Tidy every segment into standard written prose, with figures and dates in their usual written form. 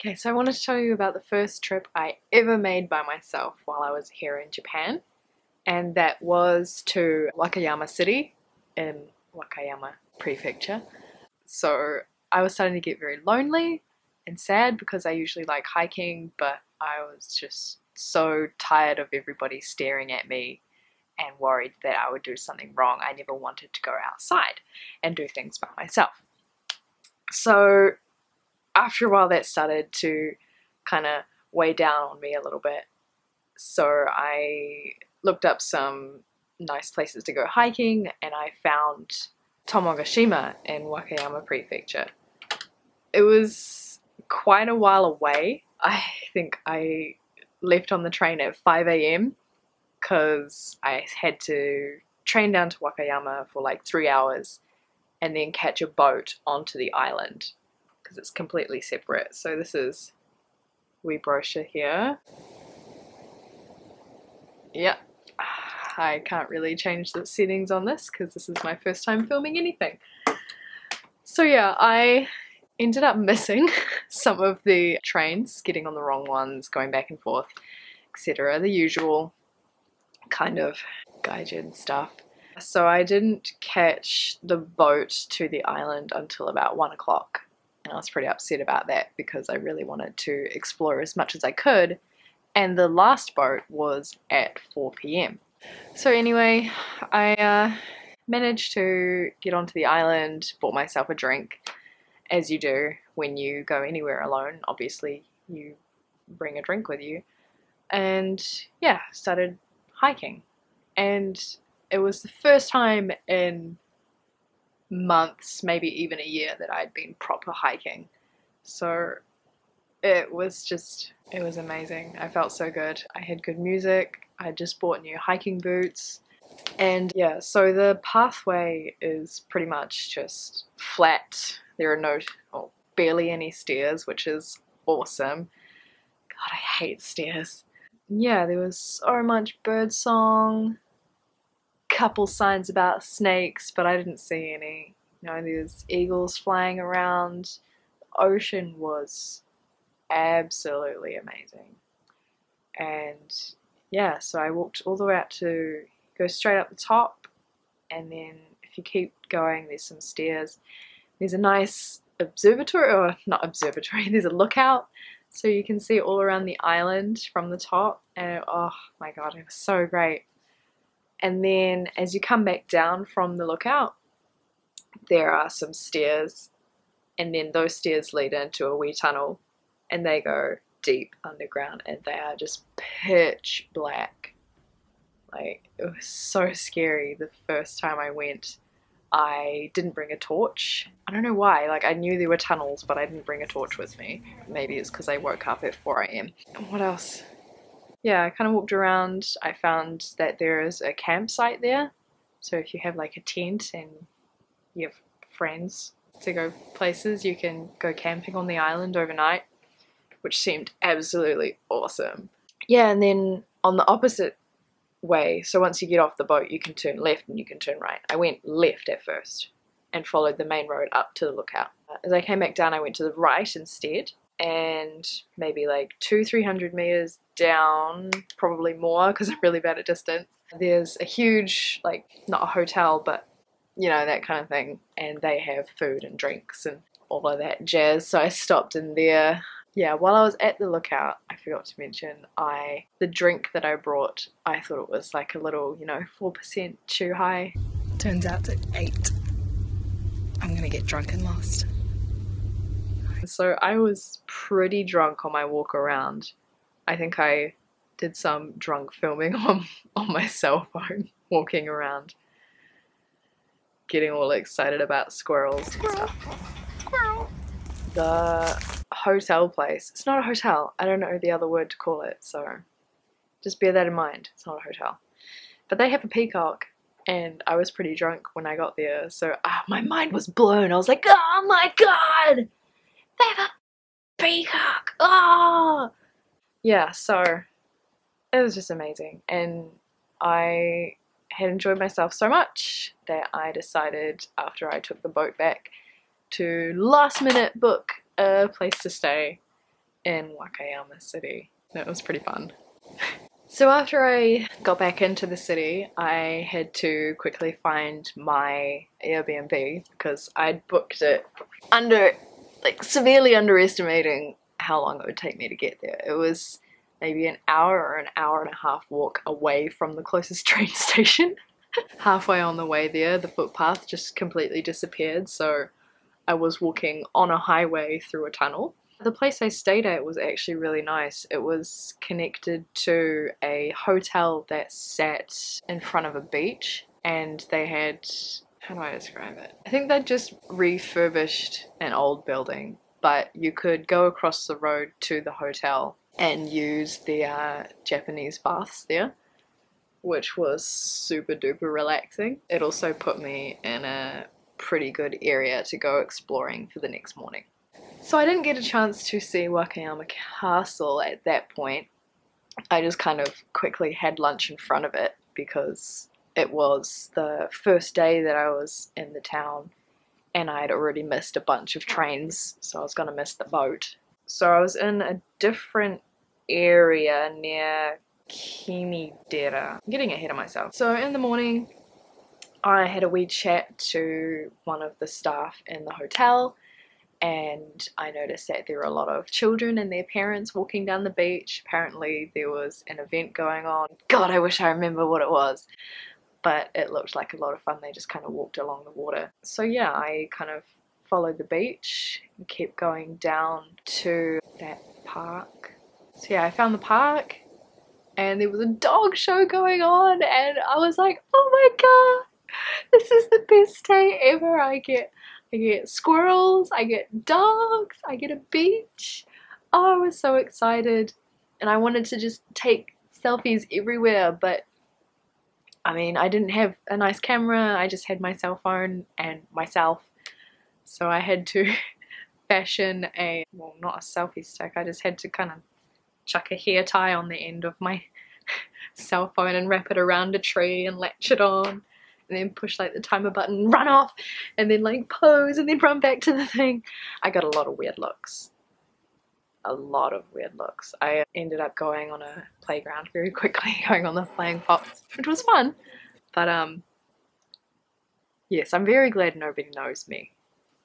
Okay, so I wanted to tell you about the first trip I ever made by myself while I was here in Japan, and that was to Wakayama City in Wakayama Prefecture. So I was starting to get very lonely and sad because I usually like hiking, but I was just so tired of everybody staring at me and worried that I would do something wrong. I never wanted to go outside and do things by myself. So after a while that started to kind of weigh down on me a little bit. So I looked up some nice places to go hiking and I found Tomogashima in Wakayama Prefecture. It was quite a while away. I think I left on the train at 5 a.m. because I had to train down to Wakayama for like 3 hours and then catch a boat onto the island because it's completely separate. So this is wee brochure here. Yeah, I can't really change the settings on this because this is my first time filming anything. So yeah, I ended up missing some of the trains, getting on the wrong ones, going back and forth, etc. The usual kind of gaijin stuff. So I didn't catch the boat to the island until about 1 o'clock. And I was pretty upset about that because I really wanted to explore as much as I could. And the last boat was at 4 p.m. So anyway, I managed to get onto the island, bought myself a drink, as you do when you go anywhere alone. Obviously, you bring a drink with you. And yeah, started hiking. And it was the first time in months, maybe even a year, that I'd been proper hiking. So it was amazing. I felt so good. I had good music. I just bought new hiking boots. And yeah, so the pathway is pretty much just flat. There are barely any stairs, which is awesome. God, I hate stairs. Yeah, there was so much bird song, couple signs about snakes, but I didn't see any. You know, there's eagles flying around. The ocean was absolutely amazing. And yeah, so I walked all the way out to go straight up the top, and then if you keep going, there's some stairs. There's a nice observatory, or not observatory, there's a lookout, so you can see all around the island from the top, and oh my god, it was so great. And then as you come back down from the lookout, there are some stairs, and then those stairs lead into a wee tunnel, and they go deep underground, and they are just pitch black. Like, it was so scary the first time I went. I didn't bring a torch. I don't know why. Like, I knew there were tunnels, but I didn't bring a torch with me. Maybe it's because I woke up at 4 a.m. What else? Yeah, I kind of walked around. I found that there is a campsite there. So if you have like a tent and you have friends to go places, you can go camping on the island overnight, which seemed absolutely awesome. Yeah, and then on the opposite way, so once you get off the boat, you can turn left and you can turn right. I went left at first and followed the main road up to the lookout. As I came back down, I went to the right instead, and maybe like 200-300 meters down, probably more because I'm really bad at distance, there's a huge, like, not a hotel, but you know, that kind of thing, and they have food and drinks and all of that jazz. So I stopped in there. Yeah, while I was at the lookout, I forgot to mention, the drink that I brought, I thought it was like a little, 4% Chuhai. Turns out it's 8. I'm gonna get drunk and lost. So I was pretty drunk on my walk around. I think I did some drunk filming on my cell phone, walking around, getting all excited about squirrels and stuff. Squirrel! The hotel place, it's not a hotel, I don't know the other word to call it, so just bear that in mind, it's not a hotel. But they have a peacock, and I was pretty drunk when I got there, so my mind was blown. I was like, oh my god! They have a peacock! Oh! Yeah, so it was just amazing, and I had enjoyed myself so much that I decided, after I took the boat back, to last minute book a place to stay in Wakayama City. That was pretty fun. So after I got back into the city, I had to quickly find my Airbnb because I'd booked it severely underestimating how long it would take me to get there. It was maybe an hour or an hour and a half walk away from the closest train station. Halfway on the way there, the footpath just completely disappeared, so I was walking on a highway through a tunnel. The place I stayed at was actually really nice. It was connected to a hotel that sat in front of a beach, and they had, how do I describe it? I think they'd just refurbished an old building, but you could go across the road to the hotel and use the Japanese baths there, which was super duper relaxing. It also put me in a pretty good area to go exploring for the next morning. So I didn't get a chance to see Wakayama Castle at that point. I just kind of quickly had lunch in front of it because it was the first day that I was in the town and I had already missed a bunch of trains, so I was going to miss the boat. So I was in a different area near Kimidera. I'm getting ahead of myself. So in the morning, I had a wee chat to one of the staff in the hotel, and I noticed that there were a lot of children and their parents walking down the beach. Apparently there was an event going on. God, I wish I remember what it was, but it looked like a lot of fun. They just kind of walked along the water. So yeah, I kind of followed the beach and kept going down to that park. So yeah, I found the park and there was a dog show going on, and I was like, oh my god, this is the best day ever. I get squirrels, I get dogs, I get a beach. Oh, I was so excited, and I wanted to just take selfies everywhere, but I mean, I didn't have a nice camera. I just had my cell phone and myself, so I had to fashion well, not a selfie stick. I just had to kind of chuck a hair tie on the end of my cell phone and wrap it around a tree and latch it on, and then push like the timer button, run off, and then like pose and then run back to the thing. I got a lot of weird looks. A lot of weird looks. I ended up going on a playground very quickly, going on the flying fox, which was fun. But yes, I'm very glad nobody knows me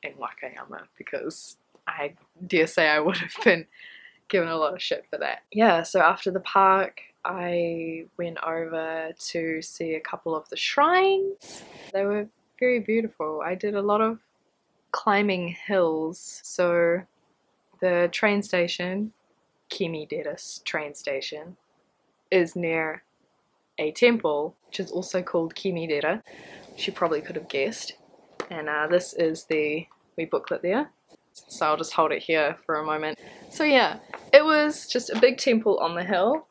in Wakayama, because I dare say I would have been given a lot of shit for that. Yeah, so after the park, I went over to see a couple of the shrines. They were very beautiful. I did a lot of climbing hills. So the train station, Kimidera train station, is near a temple, which is also called Kimidera, which you probably could have guessed. And this is the wee booklet there. So I'll just hold it here for a moment. So yeah, it was just a big temple on the hill,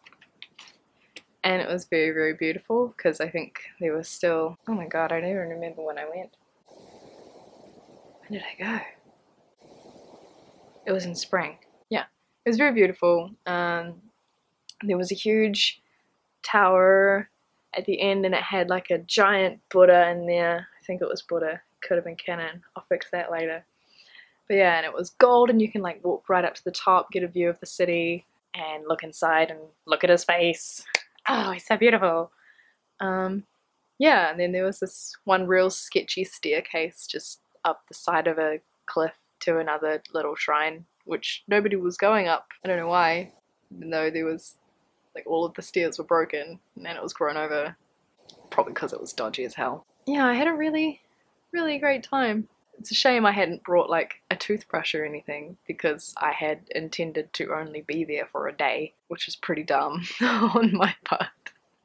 and it was very, very beautiful, because I think there was still, oh my god, I don't even remember when I went. When did I go? It was in spring. Yeah, it was very beautiful. There was a huge tower at the end, and it had like a giant Buddha in there. I think it was Buddha, could have been canon, I'll fix that later. But yeah, and it was gold, and you can like walk right up to the top, get a view of the city, and look inside and look at his face. Oh, he's so beautiful. Yeah, and then there was this one real sketchy staircase just up the side of a cliff to another little shrine, which nobody was going up. I don't know why, even though there was like all of the stairs were broken and then it was grown over, probably because it was dodgy as hell. Yeah, I had a really, really great time. It's a shame I hadn't brought like a toothbrush or anything, because I had intended to only be there for a day, which is pretty dumb on my part.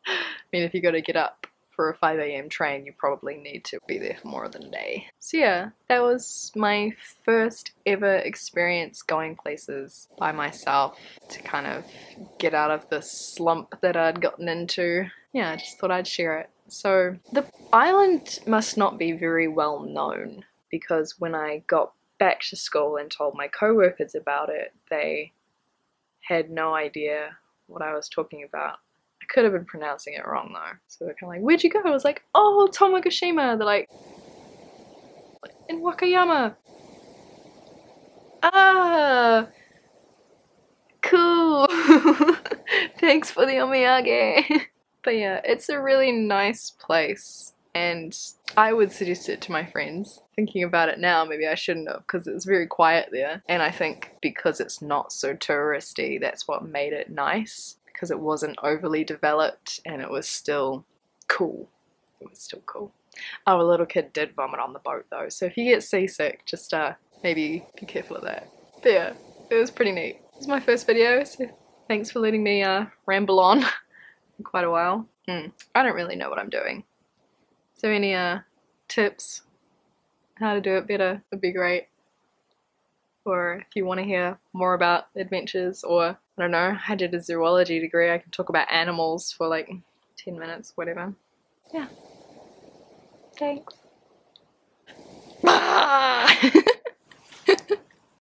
I mean, if you got to get up for a 5 AM train, you probably need to be there for more than a day. So yeah, that was my first ever experience going places by myself to kind of get out of the slump that I'd gotten into. Yeah, I just thought I'd share it. So the island must not be very well known, because when I got back to school and told my co-workers about it, they had no idea what I was talking about. I could have been pronouncing it wrong though. So they're kind of like, where'd you go? I was like, oh, Tomogashima. They're like, in Wakayama. Ah. Thanks for the omiyage. But yeah, it's a really nice place and I would suggest it to my friends. Thinking about it now, maybe I shouldn't have because it was very quiet there. And I think because it's not so touristy, that's what made it nice. Because it wasn't overly developed and it was still cool. It was still cool. Our little kid did vomit on the boat though, so if you get seasick, just maybe be careful of that. But yeah, it was pretty neat. This is my first video, so thanks for letting me ramble on for quite a while. I don't really know what I'm doing. So any tips how to do it better would be great. Or if you want to hear more about adventures, or I don't know, I did a zoology degree, I can talk about animals for like 10 minutes, whatever. Yeah. Thanks.